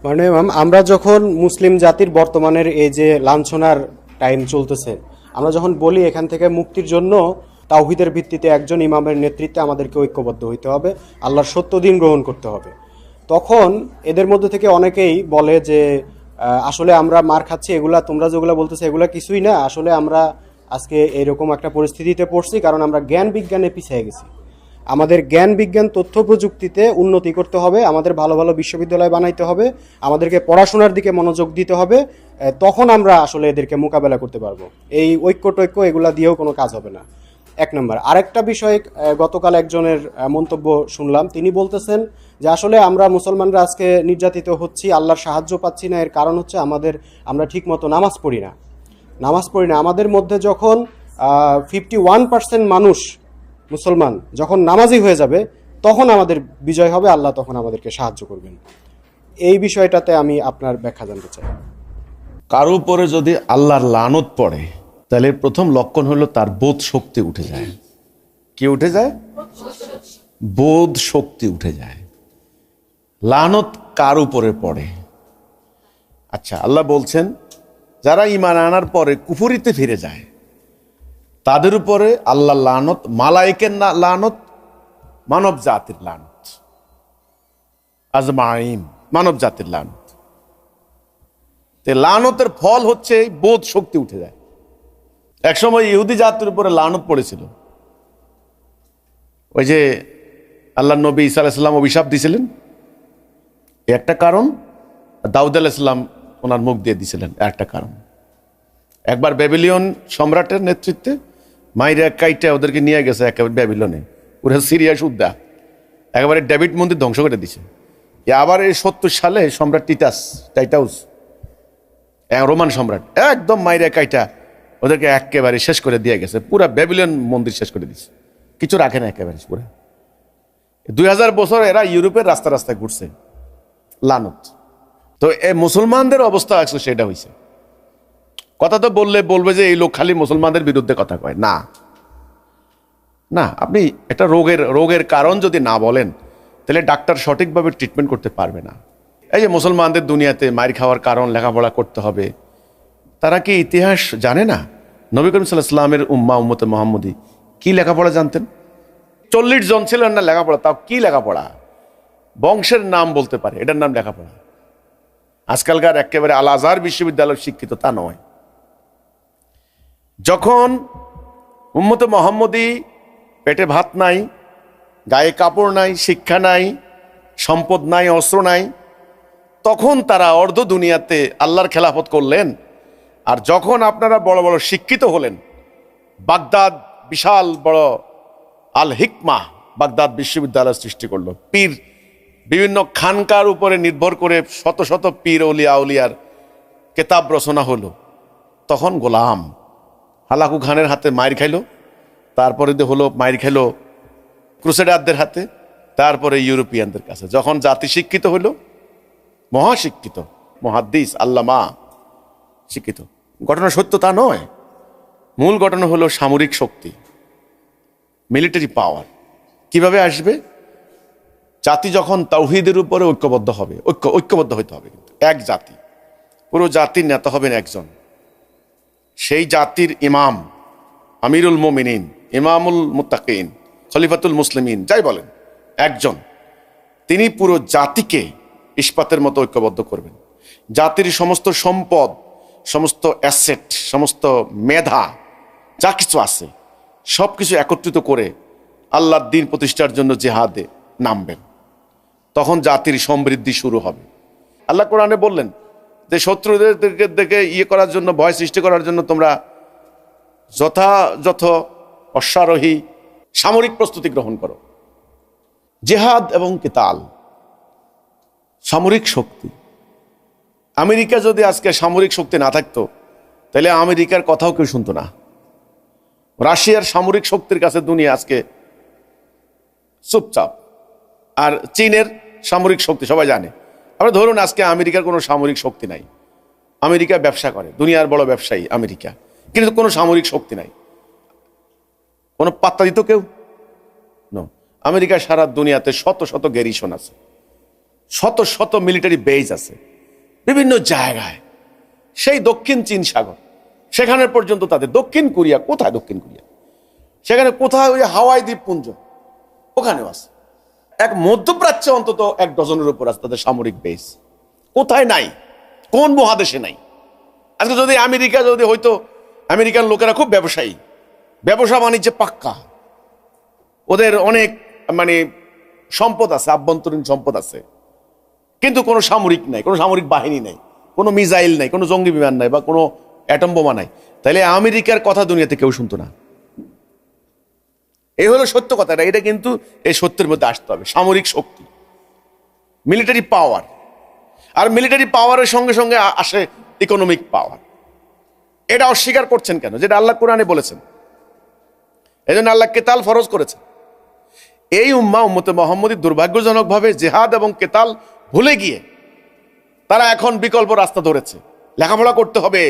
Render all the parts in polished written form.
মানে আমরা যখন মুসলিম জাতির বর্তমানের এই যে লাঞ্ছনার টাইম চলতেছে, আমরা যখন বলি এখান থেকে মুক্তির জন্য তাওহীদের ভিত্তিতে একজন ইমামের নেতৃত্বে আমাদেরকে ঐক্যবদ্ধ হইতে হবে, আল্লাহর সত্য দিন গ্রহণ করতে হবে, তখন এদের মধ্যে থেকে অনেকেই বলে যে আসলে আমরা মার খাচ্ছি, এগুলা তোমরা যেগুলো বলতেছে এগুলা কিছুই না, আসলে আমরা আজকে এরকম একটা পরিস্থিতিতে পড়ছি কারণ আমরা জ্ঞান বিজ্ঞানে পিছিয়ে গেছি। আমাদের জ্ঞান বিজ্ঞান তথ্য প্রযুক্তিতে উন্নতি করতে হবে, আমাদের ভালো ভালো বিশ্ববিদ্যালয় বানাইতে হবে, আমাদেরকে পড়াশোনার দিকে মনোযোগ দিতে হবে, তখন আমরা আসলে এদেরকে মোকাবেলা করতে পারবো। এই ঐক্য টৈক্য এগুলা দিয়েও কোনো কাজ হবে না। এক নম্বর। আরেকটা বিষয়, গতকাল একজনের মন্তব্য শুনলাম, তিনি বলতেছেন যে আসলে আমরা মুসলমানরা আজকে নির্যাতিত হচ্ছি, আল্লাহর সাহায্য পাচ্ছি না, এর কারণ হচ্ছে আমরা ঠিক মতো নামাজ পড়ি না। আমাদের মধ্যে যখন 51% মানুষ মুসলমান যখন নামাজি হয়ে যাবে, তখন আমাদের বিজয় হবে, আল্লাহ তখন আমাদেরকে সাহায্য করবেন। এই বিষয়টাতে আমি আপনার ব্যাখ্যা জানতে চাই। কারো উপরে যদি আল্লাহর লানত পড়ে, তাহলে প্রথম লক্ষণ হলো তার বোধ শক্তি উঠে যায়। কি উঠে যায়? বোধ শক্তি উঠে যায়। লানত কার উপরে পড়ে? আচ্ছা, আল্লাহ বলছেন যারা ঈমান আনার পরে কুফরিতে ফিরে যায় তাদের উপরে আল্লাহ লানত, মালায়েকের লানত, মানব জাতির লানত, আজমাইন, মানব জাতির লানত। লানতের ফল হচ্ছে বোধ শক্তি উঠে যায়। একসময় ইহুদি জাতির উপরে লানত পড়েছিল। ওই যে আল্লাহ নবী ঈসা আলাইহিস সালাম অভিশাপ দিয়েছিলেন, একটা কারণ। দাউদ আলাইহিস সালাম ওনার মুখ দিয়ে দিয়েছিলেন একটা কারণ। একবার ব্যাবিলন সম্রাটের নেতৃত্বে মাইরা কাইটা ওদেরকে নিয়ে গেছে একেবারে ব্যাবিলনে, পুরো সিরিয়া সুদ্ধা একেবারে ডেভিড মন্দির ধ্বংস করে দিছে। আবার এই 70 সালে সম্রাট টাইটাউস, রোমান সম্রাট, একদম মাইরা কাইটা ওদেরকে একেবারে শেষ করে দিয়ে গেছে, পুরা ব্যাবিলন মন্দির শেষ করে দিছে, কিছু রাখে না একেবারে পুরা। 2000 বছর এরা ইউরোপের রাস্তা রাস্তায় ঘুরছে লানত। তো এই মুসলমানদের অবস্থা আসলে সেটা হয়েছে। কথা তো বলবে যে এই লোক খালি মুসলমানদের বিরুদ্ধে কথা কয়, না না, আপনি একটা রোগের কারণ যদি না বলেন তাহলে ডাক্তার সঠিকভাবে ট্রিটমেন্ট করতে পারবে না। এই যে মুসলমানদের দুনিয়াতে মার খাওয়ার কারণ লেখাপড়া করতে হবে, তারা কি ইতিহাস জানে না? নবী করিম সাল্লাল্লাহু আলাইহি ওয়াসাল্লামের উম্মতে মুহাম্মদী কি লেখাপড়া জানতেন? 40 জন ছিলেন না লেখাপড়া, তাও কি লেখাপড়া? বংশের নাম বলতে পারে, এটার নাম লেখাপড়া। আজকালকার একেবারে আল আজহার বিশ্ববিদ্যালয়ের শিক্ষিত তা নয়। যখন উম্মতে মুহাম্মদী পেটে ভাত নাই, গায়ে কাপড় নাই, শিক্ষা নাই, সম্পদ নাই, অস্ত্র নাই, তখন তারা অর্ধ দুনিয়াতে আল্লাহর খেলাফত করলেন। আর যখন আপনারা বড় বড় শিক্ষিত হলেন, বাগদাদ বিশাল বড় আল হিকমা বাগদাদ বিশ্ববিদ্যালয় সৃষ্টি করলো, পীর বিভিন্ন খানকার উপরে নির্ভর করে শত শত পীর আউলিয়ার কেতাব রচনা হলো, তখন গোলাম হালাকু খানের হাতে মাইর খাইলো, তারপরে হলো মাইর খাইলো ক্রুসেডারদের হাতে, তারপরে ইউরোপিয়ানদের কাছে। যখন জাতি শিক্ষিত হইল, মহাশিক্ষিত, মুহাদ্দিস, আল্লামা শিক্ষিত, ঘটনা সত্য তা নয়। মূল ঘটনা হলো সামরিক শক্তি, মিলিটারি পাওয়ার। কিভাবে আসবে? জাতি যখন তাওহীদের উপরে ঐক্যবদ্ধ হবে, ঐক্যবদ্ধ হইতে হবে। কিন্তু এক জাতি, পুরো জাতির নেতা হবেন একজন, সেই জাতির ইমাম, আমিরুল মুমিনিন, ইমামুল মুত্তাকিন, খলিফাতুল মুসলিমিন, যাই বলেন, একজন। তিনি পুরো জাতিকে ইস্পাতের মতো ঐক্যবদ্ধ করবেন। জাতির সমস্ত সম্পদ, সমস্ত অ্যাসেট, সমস্ত মেধা যা কিছু আছে সব কিছু একত্রিত করে আল্লাহর দ্বীন প্রতিষ্ঠার জন্য জিহাদে নামবেন। তখন জাতির সমৃদ্ধি শুরু হবে। আল্লাহ কোরআনে বললেন যে শত্রুদের দিকে করার জন্য, ভয় সৃষ্টি করার জন্য তোমরা যথাযথ অশ্বারোহী সামরিক প্রস্তুতি গ্রহণ করো। জিহাদ এবং কিতাল, সামরিক শক্তি। আমেরিকা যদি আজকে সামরিক শক্তি না থাকতো তাহলে আমেরিকার কথাও কেউ শুনতো না। রাশিয়ার সামরিক শক্তির কাছে দুনিয়া আজকে চুপচাপ। আর চীনের সামরিক শক্তি সবাই জানে। আমরা ধরুন আজকে আমেরিকার কোনো সামরিক শক্তি নাই, আমেরিকা ব্যবসা করে, দুনিয়ার বড় ব্যবসায়ী আমেরিকা, কিন্তু কোনো সামরিক শক্তি নাই, কোনো পাত্তা দিত কেউ? আমেরিকা সারা দুনিয়াতে শত শত গ্যারিসন আছে, শত শত মিলিটারি বেজ আছে। বিভিন্ন জায়গায়, সেই দক্ষিণ চীন সাগর সেখানে পর্যন্ত তাদের, দক্ষিণ কোরিয়া, কোথায় দক্ষিণ কোরিয়া, সেখানে কোথায় ওই হাওয়াই দ্বীপপুঞ্জ ওখানেও আছে। এক মধ্যপ্রাচ্যে অন্তত 1 ডজনের উপর আছে তাদের সামরিক বেস। কোথায় নাই? কোন মহাদেশে নাই? আজকে যদি আমেরিকা যদি হয়তো, আমেরিকান লোকেরা খুব ব্যবসায়ী, ব্যবসা বাণিজ্যে পাক্কা, ওদের অনেক মানে সম্পদ আছে, আভ্যন্তরীণ সম্পদ আছে, কিন্তু কোনো সামরিক নাই, কোনো সামরিক বাহিনী নাই, কোনো মিসাইল নাই, কোনো জঙ্গি বিমান নাই, বা কোনো অ্যাটম বোমা নাই, তাহলে আমেরিকার কথা দুনিয়াতে কেউ শুনতো না। এই হলো সত্য কথাটা। এটা কিন্তু এই সত্যের মধ্যে আসতে হবে। সামরিক শক্তি, মিলিটারি পাওয়ার, আর মিলিটারি পাওয়ারের সঙ্গে সঙ্গে আসে ইকোনমিক পাওয়ার। এটা অস্বীকার করছেন কেন? যেটা আল্লাহ কোরআনে বলেছেন, এই জন্য আল্লাহ কেতাল ফরজ করেছেন। এই উম্মতে মুহাম্মদী দুর্ভাগ্যজনকভাবে জেহাদ এবং কেতাল ভুলে গিয়ে তারা এখন বিকল্প রাস্তা ধরেছে। লেখাপড়া করতে হবে,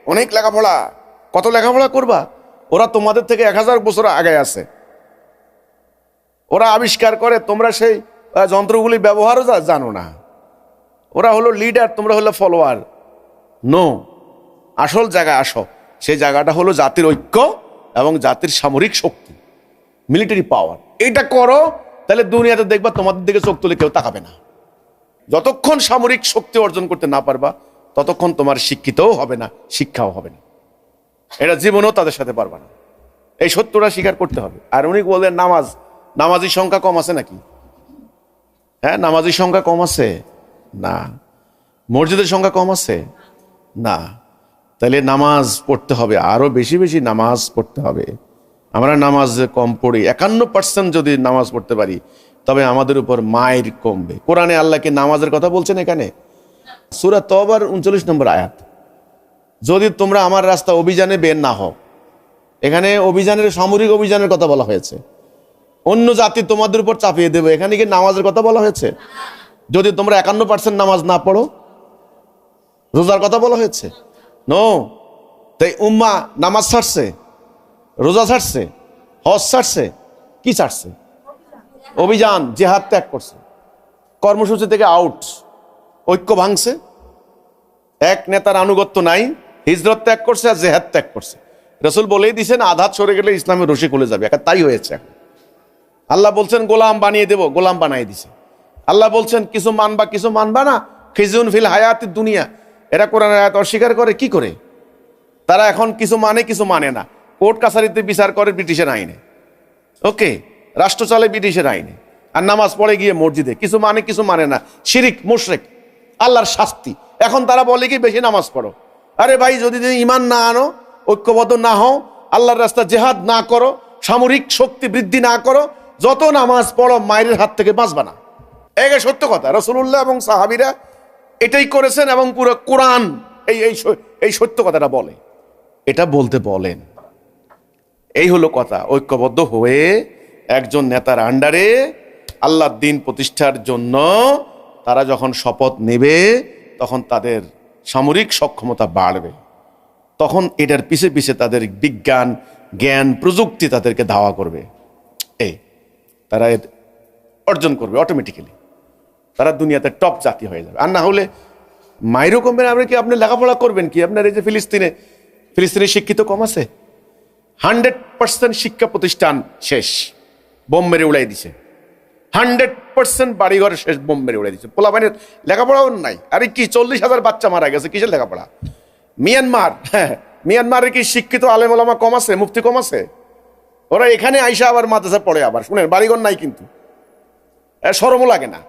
অনেক লেখাপড়া। কত লেখাপড়া করবা? ওরা তোমাদের থেকে 1000 বছর আগে আছে। ওরা আবিষ্কার করে, তোমরা সেই যন্ত্রগুলি ব্যবহারও জানো না। ওরা হলো লিডার, তোমরা হলো ফলোয়ার। নো, আসল জায়গায় আসো। সেই জায়গাটা হলো জাতির ঐক্য এবং জাতির সামরিক শক্তি, মিলিটারি পাওয়ার। এটা করো, তাহলে দুনিয়াতে দেখবা তোমাদের দিকে চোখ তুলে কেউ তাকাবে না। যতক্ষণ সামরিক শক্তি অর্জন করতে না পারবা, ততক্ষণ তোমার শিক্ষিতও হবে না, শিক্ষাও হবে না। এটা জীবনেও তাদের সাথে পারবা না। এই সত্যটা স্বীকার করতে হবে। আর উনি বললেন নামাজির সংখ্যা কম আছে নাকি? হ্যাঁ, নামাজির সংখ্যা কম আছে না। মসজিদের সংখ্যা কম আছে না। তাহলে নামাজ পড়তে হবে, আরো বেশি বেশি নামাজ পড়তে হবে। আমরা নামাজ কম পড়ি, 51% যদি নামাজ পড়তে পারি, তবে আমাদের উপর মায়ের কমবে। কোরআনে আল্লাহকে নামাজের কথা বলছেন এখানে, সূরা তওবার 39 নম্বর আয়াত। যদি তোমরা আমার রাস্তা অভিযানে বের না হও, এখানে অভিযানের, সামরিক অভিযানের কথা বলা হয়েছে। অন্য জাতি তোমাদের উপর চাপিয়ে দেবে, এখানে কি নামাজের কথা বলা হয়েছে? যদি তোমরা 51% নামাজ না পড়ো, রোজার কথা বলা হয়েছে? নো। তাই উম্মাহ নামাজ ছাড়ছে, রোজা ছাড়ছে, হজ ছাড়ছে, কি ছাড়ছে? অভিযান, জিহাদ ত্যাগ করছে, কর্মসূচি থেকে আউট, ঐক্য ভাঙছে, এক নেতার আনুগত্য নাই, হিজরত ত্যাগ করছে আর জিহাদ ত্যাগ করছে। রাসূল বলেই দিয়েছেন, আধাত সরে গেলে ইসলামের রশি খুলে যাবে। তাই হয়েছে। আল্লাহ বলছেন গোলাম বানিয়ে দেব, গোলাম বানিয়ে দিছে। আল্লাহ বলছেন কিছু মানবা কিছু মানবা না, খিজুন ফিল হায়াতি দুনিয়া। এরা কোরআনের আয়াত অস্বীকার করে। কি করে? তারা এখন কিছু মানে কিছু মানে না। কোর্ট কাছারিতে বিচার করে ব্রিটিশের আইনে, ওকে, রাষ্ট্র চলে ব্রিটিশের আইনে, আর নামাজ পড়ে গিয়ে মসজিদে। কিছু মানে কিছু মানে না, শিরিক, মুশরিক, আল্লাহর শাস্তি। এখন তারা বলে কি বেশি নামাজ পড়ো। আরে ভাই, যদি তুমি ইমান না আনো, ঐক্যবদ্ধ না হও, আল্লাহর রাস্তা জেহাদ না করো, সামরিক শক্তি বৃদ্ধি না করো, যত নামাজ পড়ো মায়ের হাত থেকে বাঁচবা না। এই সত্য কথা। রাসূলুল্লাহ এবং সাহাবীরা এটাই করেছেন, এবং পুরো কোরআন এই সত্য কথাটা বলে। এটা বলতে বলেন। এই হলো কথা। ঐক্যবদ্ধ হয়ে একজন নেতার আন্ডারে আল্লাহর দ্বীন প্রতিষ্ঠার জন্য তারা যখন শপথ নেবে, তখন তাদের সামরিক সক্ষমতা বাড়বে। তখন এটার পিছে পিছে তাদের বিজ্ঞান, জ্ঞান, প্রযুক্তি তাদেরকে ধাওয়া করবে। তারা অর্জন করবে অটোমেটিক্যালি। তারা দুনিয়াতে টপ জাতি হয়ে যাবে। আর না হলে মাইরও কমবে। আপনি লেখাপড়া করবেন কি? আপনার এই যে ফিলিস্তিনে শিক্ষিত কম আছে? 100% শিক্ষা প্রতিষ্ঠান শেষ, বোম মেরে উড়াই দিছে। 100% বাড়িঘর শেষ, বোম মেরে উড়াই দিছে। পোলাপানের লেখাপড়াও নাই। আরে কি 40,000 বাচ্চা মারা গেছে, কিসের লেখাপড়া? মিয়ানমারের কি শিক্ষিত আলেম ওলামা কম আছে? মুফতি কম আছে? ওরা এখানে আইসা আবার মাদ্রাসা পড়ে। আবার শুনেন, বাড়িঘর নাই কিন্তু, শরমও লাগে না,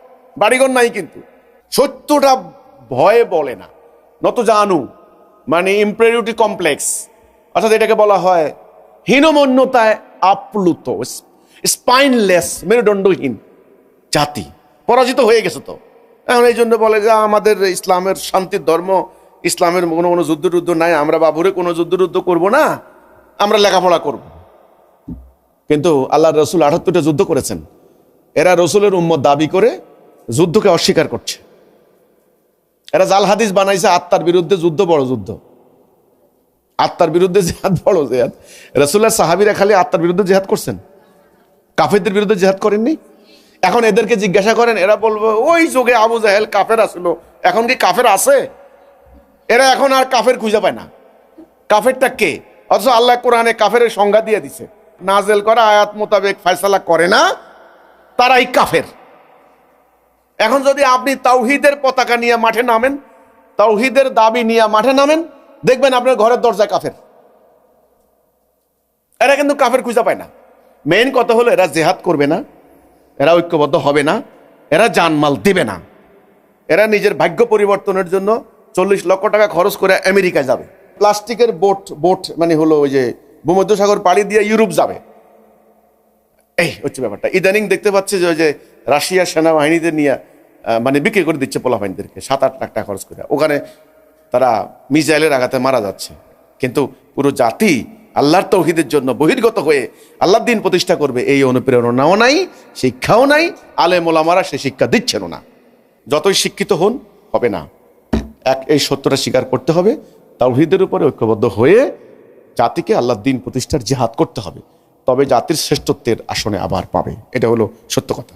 বাড়িঘর নাই কিন্তু। সত্যটা ভয়ে বলে না, নত জানু, মানে ইম্পেরিয়রিটি কমপ্লেক্স, অর্থাৎ এটাকে বলা হয় হীনমন্যতায় আপ্লুত, স্পাইনলেস, মেরুদণ্ডহীন জাতি। পরাজিত হয়ে গেছে তো এখন। এই জন্য বলে যে আমাদের ইসলামের শান্তির ধর্ম, ইসলামের কোনো যুদ্ধ নাই, আমরা বাবুরে কোনো যুদ্ধ করব না, আমরা লেখাপড়া করব। কিন্তু আল্লাহ রসুল 78টা যুদ্ধ করেছেন। এরা রসুলের উম্মত দাবি করে যুদ্ধকে অস্বীকার করছে। এরা জাল হাদিস বানাইছে, আত্মার বিরুদ্ধে যুদ্ধ বড় যুদ্ধ, আত্মার বিরুদ্ধে জেহাদ বড় জেহাদ। রসুলের সাহাবীরা খালি আত্মার বিরুদ্ধে জেহাদ করছেন, কাফেরদের বিরুদ্ধে জেহাদ করেননি। এখন এদেরকে জিজ্ঞাসা করেন, এরা বলবো ওই যুগে আবু জাহেল কাফের আসলো, এখন কি কাফের আছে? এরা এখন আর কাফের খুঁজে পায় না। কাফেরটা কে? অথচ আল্লাহ কোরআনে কাফের সংজ্ঞা দিয়ে দিছে, নাজেল করা আয়াত মোতাবেক ফয়সালা করে না তারাই কাফের। এখন যদি আপনি তাওহীদের পতাকা নিয়ে মাঠে নামেন, তাওহীদের দাবি নিয়ে মাঠে নামেন, দেখবেন আপনার ঘরের দরজায় কাফের। এরা কিন্তু কাফের খুঁজে পায় না। মেইন কথা হলো এরা জেহাদ করবে না, এরা ঐক্যবদ্ধ হবে না, এরা জানমাল দিবে না। এরা নিজের ভাগ্য পরিবর্তনের জন্য 40 লক্ষ টাকা খরচ করে আমেরিকায় যাবে, প্লাস্টিকের বোট মানে হলো ওই যে ভূমধ্যসাগর পাড়ি দিয়ে ইউরোপ যাবে। এই হচ্ছে ব্যাপারটা। ইদানিং দেখতে পাচ্ছি যে ওই যে রাশিয়ার সেনাবাহিনীদের নিয়ে মানে বিক্রি করে দিচ্ছে পোলাপাইনদেরকে 7-8 লাখ টাকা খরচ করে, ওখানে তারা মিসাইলের আঘাতে মারা যাচ্ছে। কিন্তু পুরো জাতি আল্লাহর তৌহিদের জন্য বহির্গত হয়ে আল্লাহর দিন প্রতিষ্ঠা করবে, এই অনুপ্রেরণাও নাই, শিক্ষাও নাই, আলেম ওলামারা সে শিক্ষা দিচ্ছেন না। যতই শিক্ষিত হন হবে না। এই সত্যটা স্বীকার করতে হবে, তাওহীদের উপরে ঐক্যবদ্ধ হয়ে জাতিকে আল্লাহর দিন প্রতিষ্ঠার জিহাদ করতে হবে, তবে জাতির শ্রেষ্ঠত্বের আসনে আবার পাবে। এটা হলো সত্য কথা।